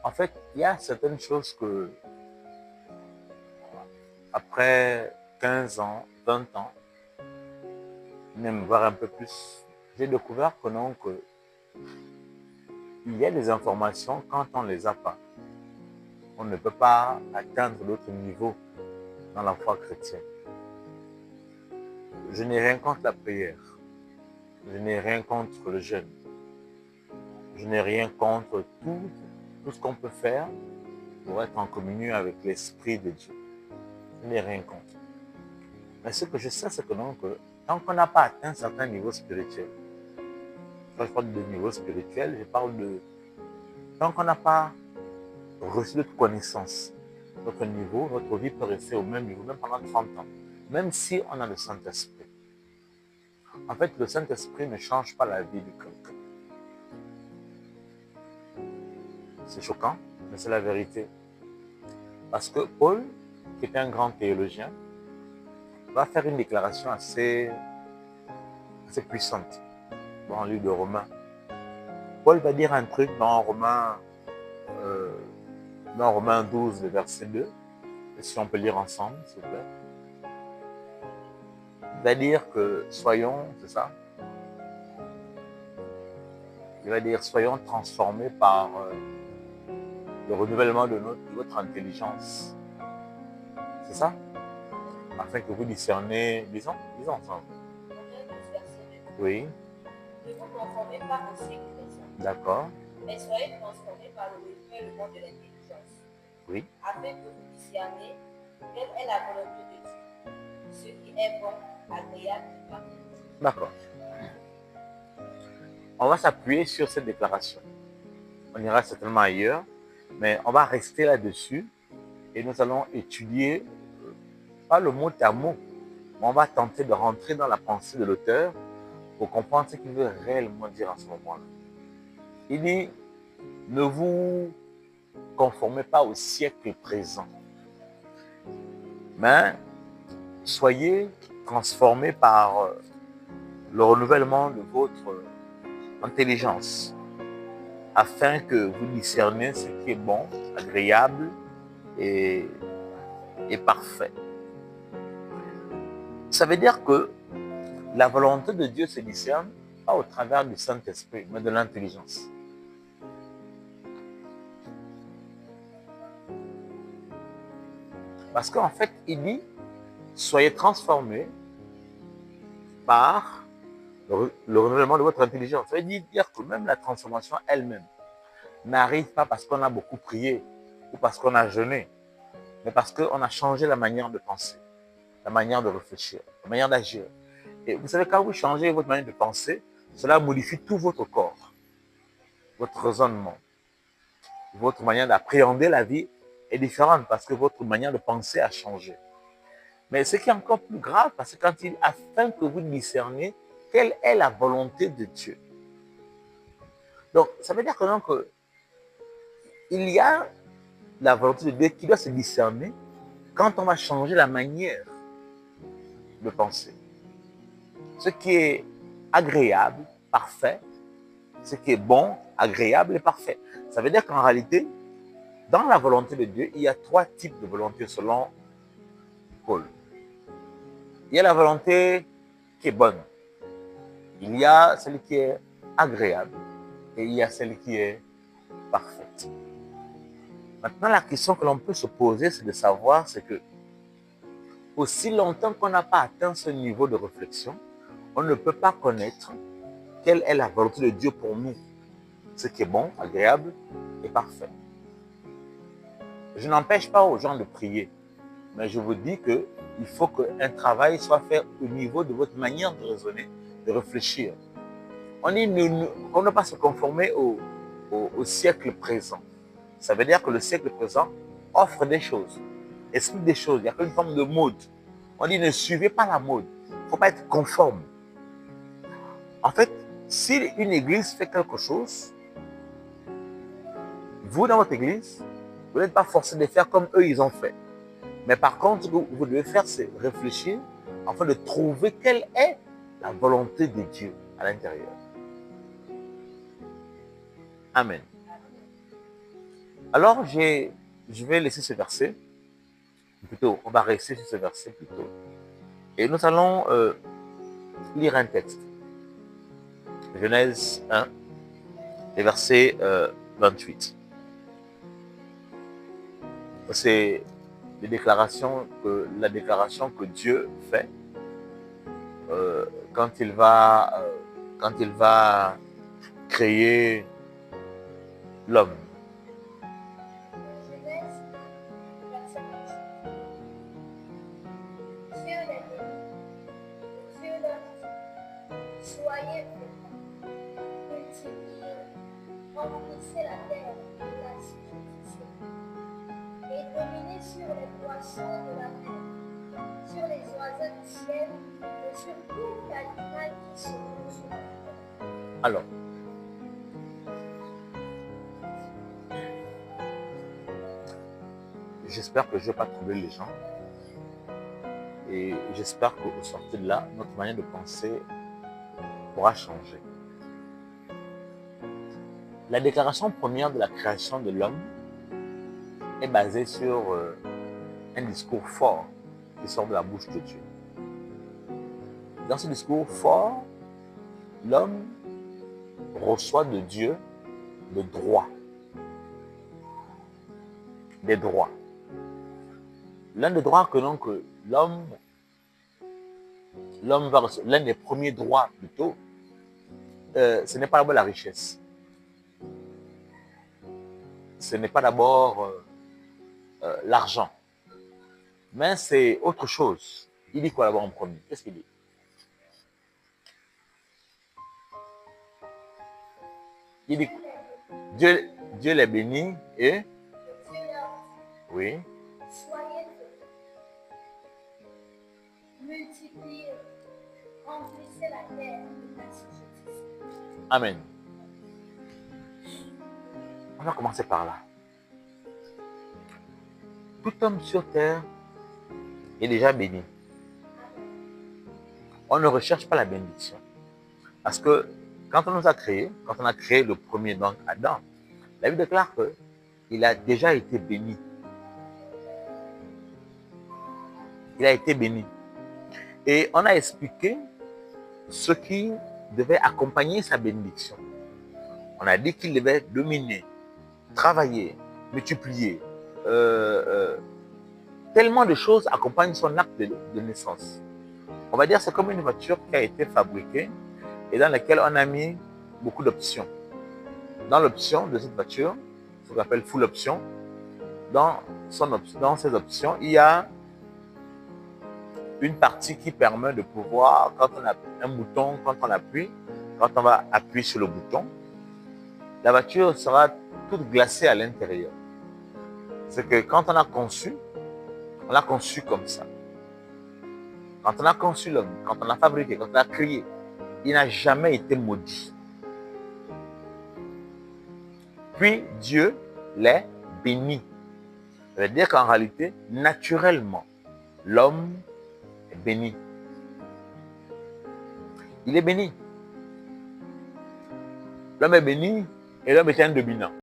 En fait, il y a certaines choses que, après 15 ans, 20 ans, même voire un peu plus, j'ai découvert que non, que il y a des informations, quand on ne les a pas, on ne peut pas atteindre d'autres niveaux dans la foi chrétienne. Je n'ai rien contre la prière. Je n'ai rien contre le jeûne. Je n'ai rien contre tout ce qu'on peut faire pour être en communion avec l'Esprit de Dieu. Je n'ai rien contre. Mais ce que je sais, c'est que non, que tant qu'on n'a pas atteint certains niveaux spirituels, quand je parle de niveau spirituel, je parle de tant qu'on n'a pas reçu notre connaissance, notre niveau, notre vie peut rester au même niveau, même pendant 30 ans, même si on a le Saint-Esprit. En fait, le Saint-Esprit ne change pas la vie du quelqu'un. C'est choquant, mais c'est la vérité. Parce que Paul, qui est un grand théologien, va faire une déclaration assez puissante dans le livre de Romains. Paul va dire un truc dans Romains 12, le verset 2, si on peut lire ensemble, s'il vous plaît. Il va dire que soyons, c'est ça? Il va dire soyons transformés par le renouvellement de votre intelligence. C'est ça? Afin que vous discernez, disons ensemble. Oui. Ne vous conformez pas au siècle présent. D'accord. Mais soyez transformés par le renouvellement de l'intelligence. Oui. Afin que vous discerniez quelle est la volonté de Dieu, ce qui est bon, agréable et parfait. D'accord. On va s'appuyer sur cette déclaration. On ira certainement ailleurs, mais on va rester là-dessus et nous allons étudier, pas le mot à mot, mais on va tenter de rentrer dans la pensée de l'auteur pour comprendre ce qu'il veut réellement dire à ce moment-là. Il dit, ne vous conformez pas au siècle présent, mais soyez transformés par le renouvellement de votre intelligence, afin que vous discerniez ce qui est bon, agréable et parfait. Ça veut dire que la volonté de Dieu se discerne pas au travers du Saint-Esprit, mais de l'intelligence. Parce qu'en fait, il dit, soyez transformés par le renouvellement de votre intelligence. Ça veut dire que même la transformation elle-même n'arrive pas parce qu'on a beaucoup prié ou parce qu'on a jeûné, mais parce qu'on a changé la manière de penser, la manière de réfléchir, la manière d'agir. Et vous savez, quand vous changez votre manière de penser, cela modifie tout votre corps, votre raisonnement, votre manière d'appréhender la vie est différente parce que votre manière de penser a changé. Mais ce qui est encore plus grave, parce que quand il dit, afin que vous discerniez quelle est la volonté de Dieu. Donc, ça veut dire que, donc, il y a la volonté de Dieu qui doit se discerner quand on va changer la manière de penser. Ce qui est agréable, parfait, ce qui est bon, agréable et parfait. Ça veut dire qu'en réalité, dans la volonté de Dieu, il y a 3 types de volonté selon Paul. Il y a la volonté qui est bonne. Il y a celle qui est agréable et il y a celle qui est parfaite. Maintenant, la question que l'on peut se poser, c'est de savoir, c'est que aussi longtemps qu'on n'a pas atteint ce niveau de réflexion, on ne peut pas connaître quelle est la volonté de Dieu pour nous, ce qui est bon, agréable et parfait. Je n'empêche pas aux gens de prier, mais je vous dis qu'il faut qu'un travail soit fait au niveau de votre manière de raisonner, de réfléchir. On dit qu'on ne pas se conformer au siècle présent. Ça veut dire que le siècle présent offre des choses, explique des choses. Il y a une forme de mode. On dit ne suivez pas la mode. Il ne faut pas être conforme. En fait, si une église fait quelque chose, vous dans votre église, vous n'êtes pas forcé de faire comme eux ils ont fait. Mais par contre, ce que vous devez faire, c'est réfléchir afin de trouver quelle est la volonté de Dieu à l'intérieur. Amen. Alors, je vais laisser ce verset, plutôt, on va rester sur ce verset plutôt. Et nous allons lire un texte. Genèse 1, et verset 28. C'est la déclaration que Dieu fait quand il va créer l'homme. Genèse, verset 28. Dieu les bénit. Dieu leur dit, soyez féconds, multipliez, remplissez la terre et la subjuguez, et dominez sur les poissons de la mer, sur les oiseaux du ciel et sur tout animal qui se trouve sur la terre. Alors, j'espère que je ne vais pas troubler les gens. Et j'espère qu'au sortir de là, notre manière de penser pourra changer. La déclaration première de la création de l'homme est basée sur un discours fort qui sort de la bouche de Dieu. Dans ce discours fort, l'homme reçoit de Dieu le droit. Des droits. L'un des droits que donc l'homme va recevoir, l'un des premiers droits plutôt, ce n'est pas d'abord la richesse. Ce n'est pas d'abord l'argent. Mais c'est autre chose. Il dit quoi d'abord en premier? Qu'est-ce qu'il dit? Il dit Dieu les bénit et oui. Soyez féconds, multipliez, remplissez la terre et la subjuguez. Amen. On va commencer par là. Tout homme sur terre est déjà béni. On ne recherche pas la bénédiction. Parce que quand on nous a créés, quand on a créé le premier, donc Adam, la Bible déclare qu'il a déjà été béni. Il a été béni. Et on a expliqué ce qui devait accompagner sa bénédiction. On a dit qu'il devait dominer, travailler, multiplier. Tellement de choses accompagnent son acte de naissance. On va dire que c'est comme une voiture qui a été fabriquée et dans laquelle on a mis beaucoup d'options. Dans l'option de cette voiture, ce qu'on appelle full option, dans ces options, il y a une partie qui permet de pouvoir, quand on a un bouton, quand on appuie, quand on va appuyer sur le bouton, la voiture sera toute glacée à l'intérieur. C'est que quand on l'a conçu comme ça. Quand on a conçu l'homme, quand on l'a fabriqué, quand on l'a créé, il n'a jamais été maudit. Puis Dieu les bénit. Ça veut dire qu'en réalité, naturellement, l'homme est béni. Il est béni. L'homme est béni et l'homme est un dominant.